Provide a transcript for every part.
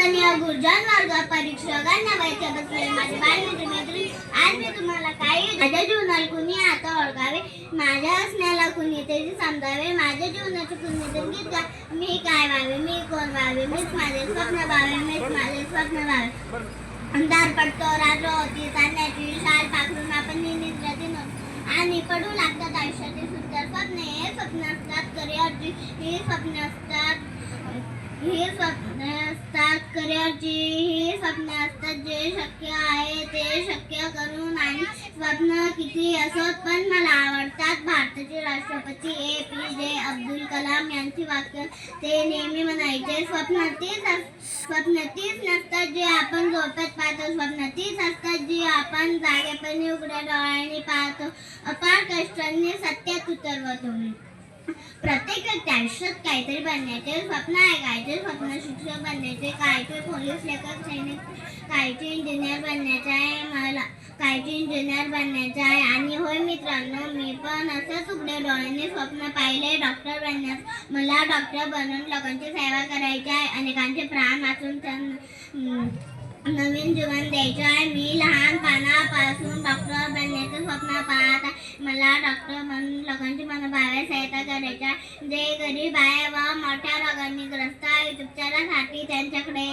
वंदनीय गुरुजन वर्ग परीक्षकांना वैद्य बसलेले माझे बालमित्र मैत्रिणी, आज मी तुम्हाला काही माझ्या जीवनाला कुणी आता ओळखावे, माझ्या असण्याला कुणी तेही समजावे, माझ्या जीवनाचे पुण्यतम गीत गा. मी काय व्हावे, मी कोण व्हावे, मीच माझे स्वप्न व्हावे, मीच माझे स्वप्न व्हावे. अंधार पडतो, रात्र होती, चांदण्याची शाल पाखरून आपण निद्राती नव्हतो आणि पडू लागतात आयुष्याची सुंदर स्वप्ने. हे स्वप्न असतात करिअरची, ही स्वप्न असतात करिअरची, ही स्वप्ने असतात जे शक्य आहे ते शक्य करून. आणि स्वप्न किती असोत पण मला आवडतात भारताचे राष्ट्रपती APJ अब्दुल कलाम यांची वाक्य. ते नेहमी म्हणायचे, स्वप्न तीच नसतात जे आपण झोपेत पाहतो, स्वप्न तीच असतात जी आपण जागेपणी उघड्या डोळ्यांनी पाहतो, अपार कष्टांनी सत्यात उतरवतो. प्रत्येक व्यक्ती आयुष्यात काहीतरी बनण्याचे स्वप्न आहे. काहीचे स्वप्न शिक्षक बनण्याचे, काहीचे पोलीस, लेखक, सैनिक, काहीचे इंजिनियर बनण्याचे आहे, काहीचे इंजिनियर बनण्याचे आहे. आणि होय मित्रांनो, मी पण असंच उघड्या डोळ्यांनी स्वप्न पाहिले डॉक्टर बनण्याचे. मला डॉक्टर बनून लोकांची सेवा करायची आहे, अनेकांचे प्राण वाचून त्यांना नवीन जीवन द्यायचे आहे. मी लहानपणापासून डॉक्टर बनण्याचे स्वप्न पाहत आहे. मला डॉक्टर बनून लोकांची मनोभावे सहायता करायची आहे. जे गरीब आहे व मोठ्या रोगांनी ग्रस्त आहेत, उपचारासाठी त्यांच्याकडे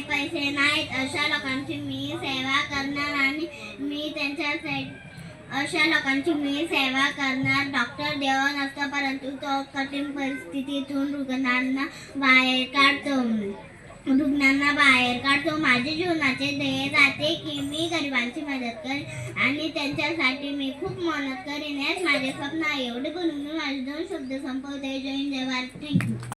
पैसे नाहीत अशा लोकांची मी सेवा करणार. आणि मी अशा लोकांची मी सेवा करणार. डॉक्टर देव नसतो, परंतु तो कठीण परिस्थितीतून रुग्णांना बाहेर काढतो. माझ्या जीवनाचे ध्येय जाते की मी गरिबांची मदत करेन आणि त्यांच्यासाठी मी खूप मेहनत करेन. हेच माझे स्वप्न आहे. एवढे बोलून मी माझे 2 शब्द संपवते. जय हिंद, जय भारत. थँक्यू.